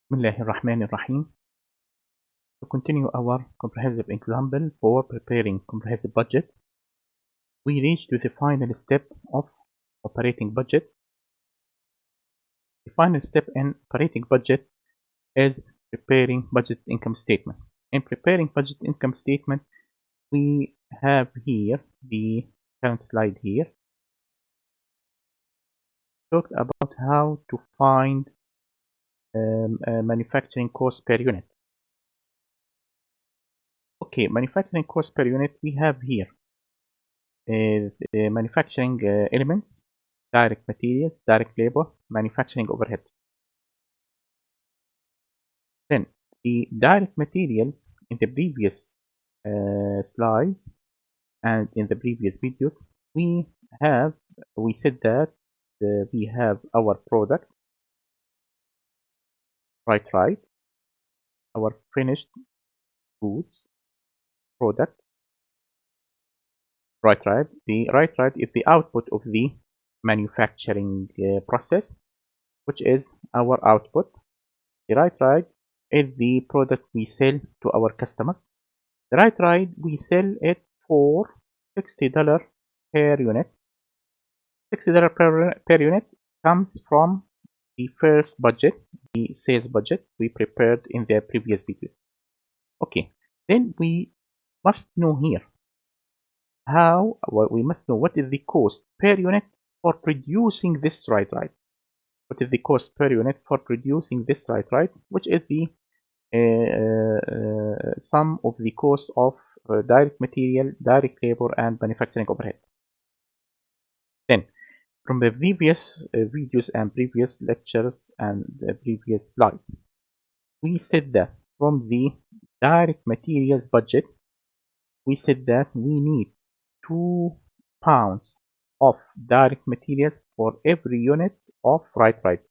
Bismillahirrahmanirrahim. To continue our comprehensive example for preparing comprehensive budget, we reach to the final step of operating budget. The final step in operating budget is preparing budget income statement. In preparing budget income statement, we have here the current slide here talked about how to find manufacturing cost per unit. Okay, manufacturing cost per unit we have here the manufacturing elements, direct materials, direct labor, manufacturing overhead. Then the direct materials in the previous slides and in the previous videos, we said that we have our product, right, our finished goods product, right. The right is the output of the manufacturing process, which is our output. The right is the product we sell to our customers. The right we sell it for $60 per unit. $60 per unit comes from the first budget, the sales budget we prepared in the previous video. Okay, then we must know here we must know what is the cost per unit for producing this right. What is the cost per unit for producing this right, which is the sum of the cost of direct material, direct labor, and manufacturing overhead. Then, from the previous videos and previous lectures and the previous slides, we said that from the direct materials budget, we said that we need 2 pounds of direct materials for every unit of right.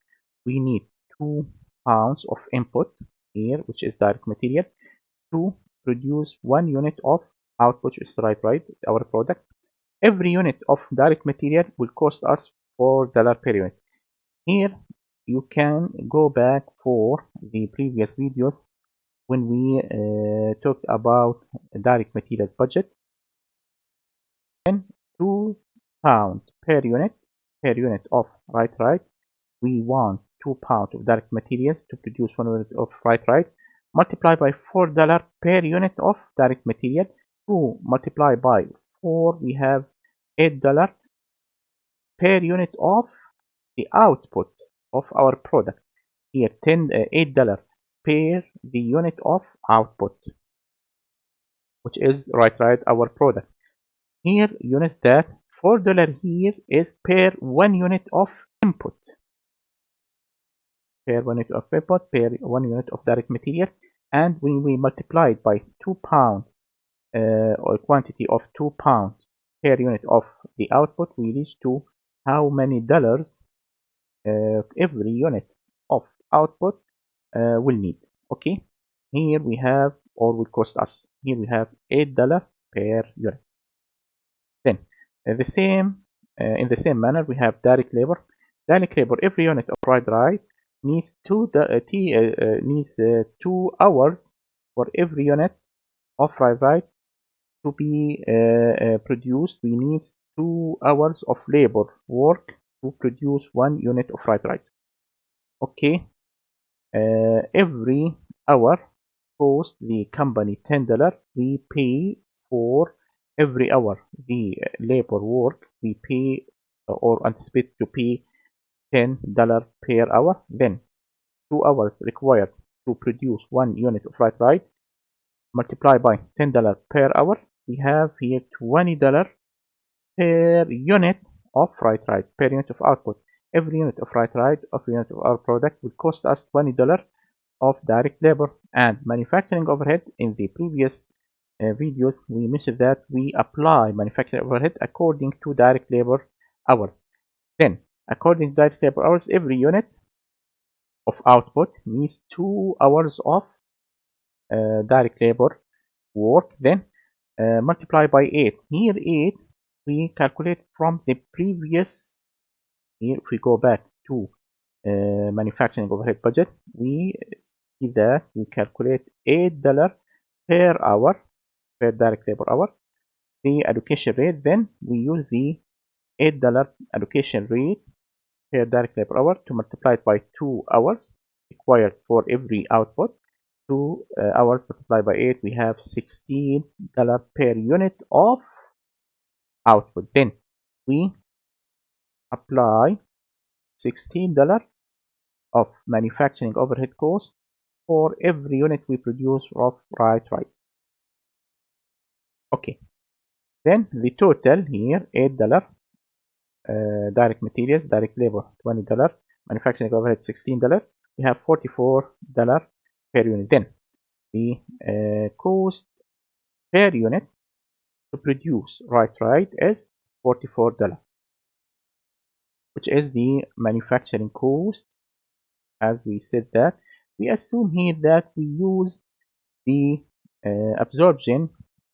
We need 2 pounds of input here, which is direct material, to produce 1 unit of output, which is right, our product. Every unit of direct material will cost us $4 per unit. Here you can go back for the previous videos when we talked about direct materials budget. Then 2 pounds per unit of right. We want 2 pounds of direct materials to produce 1 unit of right. Multiply by $4 per unit of direct material. 2 multiplied by 4, we have $8 per unit of the output of our product. Here, $8 per the unit of output, which is right, our product. Here, you notice that $4 here is per 1 unit of input. Per 1 unit of input, per 1 unit of direct material. And when we multiply it by 2 pounds, or quantity of 2 pounds per unit of the output, we reach to how many dollars every unit of output will need. Okay, here we have, or will cost us, here we have $8 per unit. Then in the same manner, we have direct labor. Direct labor, every unit of right needs 2 hours for every unit of right to be produced. We need 2 hours of labor work to produce 1 unit of right. Okay, every hour cost the company $10. We pay for every hour the labor work. We pay or anticipate to pay $10 per hour. Then 2 hours required to produce 1 unit of right. Multiply by $10 per hour. We have here $20 per unit of right, per unit of output. Every unit of right of unit of our product will cost us $20 of direct labor and manufacturing overhead. In the previous videos, we mentioned that we apply manufacturing overhead according to direct labor hours. Then, according to direct labor hours, every unit of output needs 2 hours of direct labor work. Then multiply by 8. Here 8 we calculate from the previous. Here if we go back to manufacturing overhead budget, we see that we calculate $8 per hour per direct labor hour, the allocation rate. Then we use the $8 allocation rate per direct labor hour to multiply it by 2 hours required for every output. 2 hours multiplied by 8, we have $16 per unit of output. Then we apply $16 of manufacturing overhead cost for every unit we produce of right. Okay, then the total here $8, direct materials, direct labor $20, manufacturing overhead $16. We have $44 per unit. Then the cost per unit to produce right is $44, which is the manufacturing cost. As we said that, we assume here that we use the absorption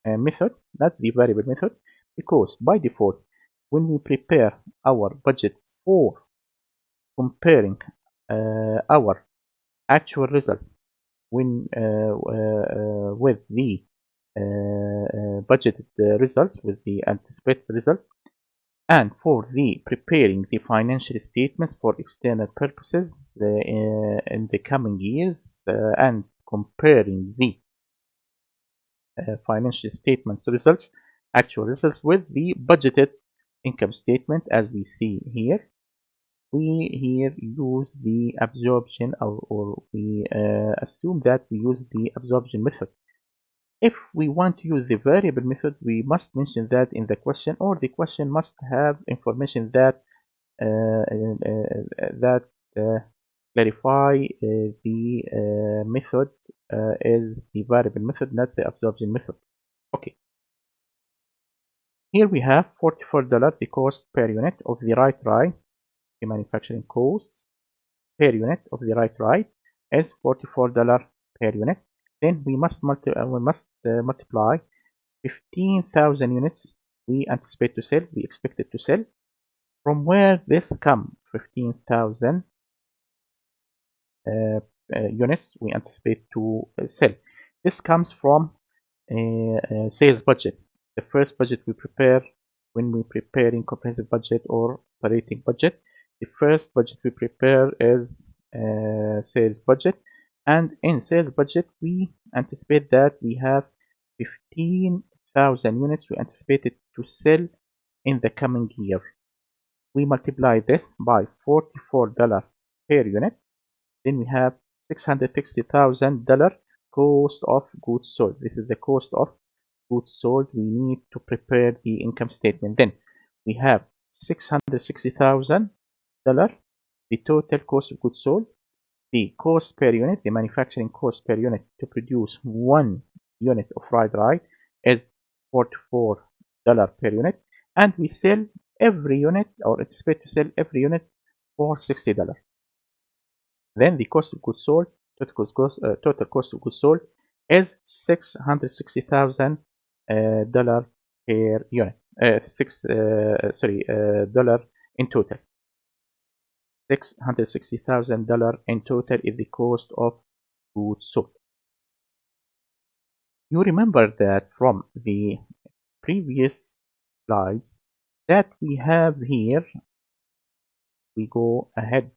method, not the variable method, because by default, when we prepare our budget for comparing our actual result when with the budgeted results, with the anticipated results, and for the preparing the financial statements for external purposes in the coming years, and comparing the financial statements results, actual results, with the budgeted income statement. As we see here, we here use the absorption, or we assume that we use the absorption method. If we want to use the variable method, we must mention that in the question, or the question must have information that clarify the method is the variable method, not the absorption method. Okay, here we have $44, the cost per unit of the right, the manufacturing cost per unit of the right is $44 per unit. Then we must multiply 15,000 units we anticipate to sell, we expected to sell. From where this come? 15,000 units we anticipate to sell. This comes from sales budget. The first budget we prepare when we preparing comprehensive budget or operating budget. The first budget we prepare is sales budget, and in sales budget we anticipate that we have 15,000 units we anticipated to sell in the coming year. We multiply this by $44 per unit. Then we have $660,000 cost of goods sold. This is the cost of goods sold we need to prepare the income statement. Then we have $660,000, the total cost of goods sold. The cost per unit, the manufacturing cost per unit to produce 1 unit of fried rice is $44 per unit, and we sell every unit, or anticipate to sell every unit, for $60. Then the cost of goods sold, total cost of goods sold is $660,000 per unit. Dollar in total. $660,000 in total is the cost of goods sold. You remember that from the previous slides that we have here, we go ahead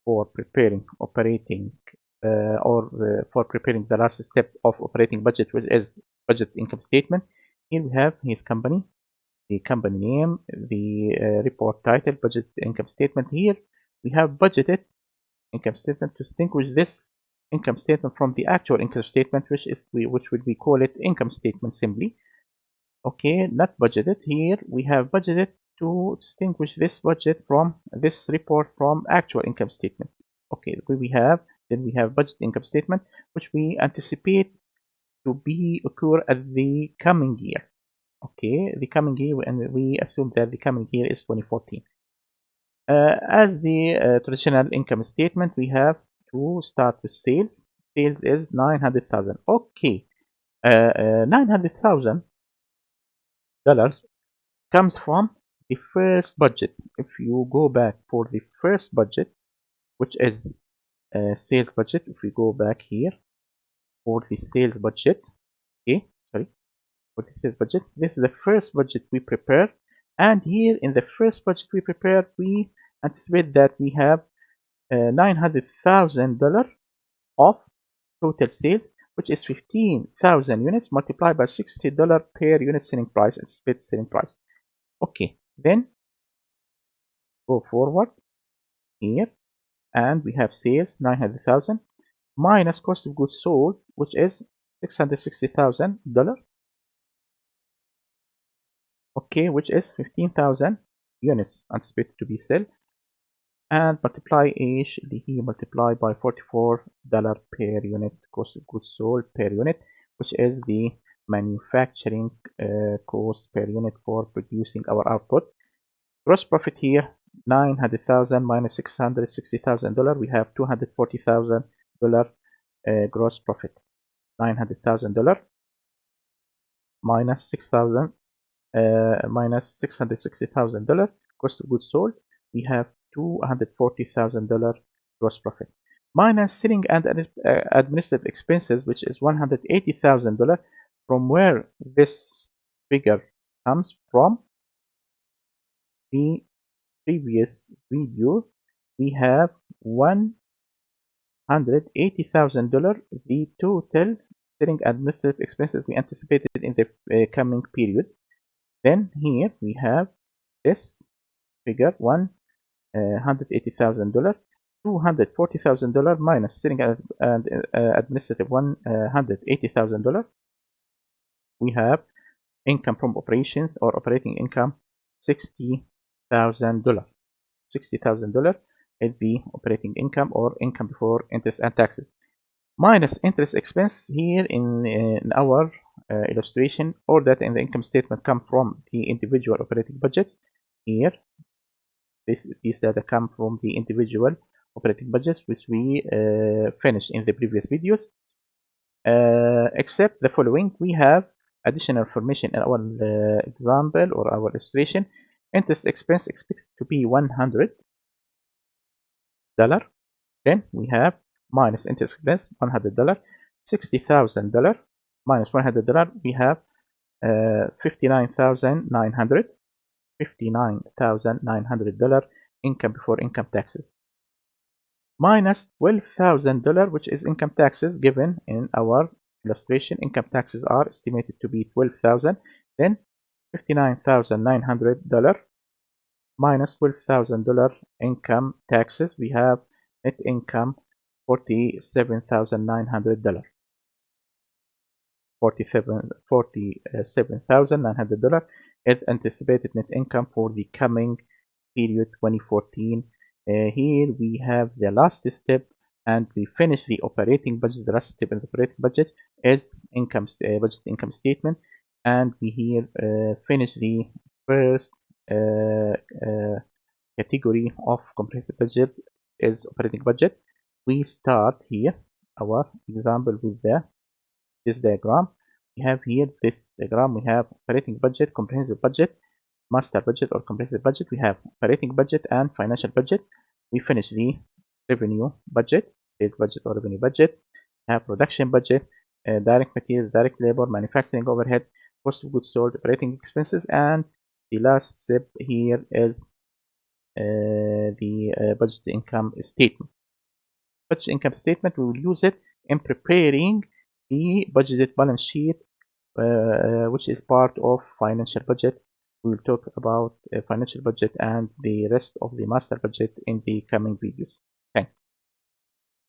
for preparing operating for preparing the last step of operating budget, which is budget income statement. Here we have his company, the company name, the report title, budget income statement. Here we have budgeted income statement to distinguish this income statement from the actual income statement, which would we call it income statement simply. Okay, not budgeted. Here we have budgeted to distinguish this budget from this report from actual income statement. Okay, then we have budget income statement, which we anticipate to be occur at the coming year. Okay, the coming year, and we assume that the coming year is 2014. As the traditional income statement, we have to start with sales. Sales is 900,000. Okay, $900,000 comes from the first budget. If you go back for the first budget, which is sales budget. If we go back here for the sales budget, okay, sorry, for the sales budget, this is the first budget we prepared, and here in the first budget we prepared, we anticipate that we have $900,000 of total sales, which is 15,000 units multiplied by $60 per unit selling price, anticipated selling price. Okay, then go forward here, and we have sales 900,000 minus cost of goods sold, which is $660,000. Okay, which is 15,000 units anticipated to be sold, and multiply each he multiply by $44 per unit cost of goods sold per unit, which is the manufacturing cost per unit for producing our output. Gross profit here 900,000 minus $660,000, we have $240,000 gross profit. $900,000 minus $660,000 cost of goods sold, we have $240,000 gross profit. Minus selling and administrative expenses, which is $180,000. From where this figure comes from, the previous video, we have $180,000, the total selling administrative expenses we anticipated in the coming period. Then here we have this figure, $180,000, $240,000 minus selling and administrative $180,000. We have income from operations or operating income $60,000. $60,000 is the operating income or income before interest and taxes. Minus interest expense here in our illustration, or that in the income statement come from the individual operating budgets. Here, these data come from the individual operating budgets, which we finished in the previous videos. Except the following, we have additional information in our example or our illustration. Interest expense expected to be $100. Then we have minus interest expense $100, $60,000 minus $100, we have $59,900 income before income taxes, minus $12,000, which is income taxes given in our illustration. Income taxes are estimated to be $12,000. Then $59,900 minus $12,000 income taxes, we have net income $47,900. $47,900 is anticipated net income for the coming period 2014. Here we have the last step, and we finish the operating budget. The last step in the operating budget is budget income statement, and we here finish the first category of comprehensive budget is operating budget. We start here our example with this diagram. We have here this diagram. We have operating budget, comprehensive budget, master budget or comprehensive budget. We have operating budget and financial budget. We finish the revenue budget, sales budget or revenue budget. We have production budget, direct materials, direct labor, manufacturing overhead, cost of goods sold, operating expenses, and the last step here is the budget income statement. Budget income statement, we will use it in preparing the budgeted balance sheet, which is part of financial budget. We will talk about financial budget and the rest of the master budget in the coming videos.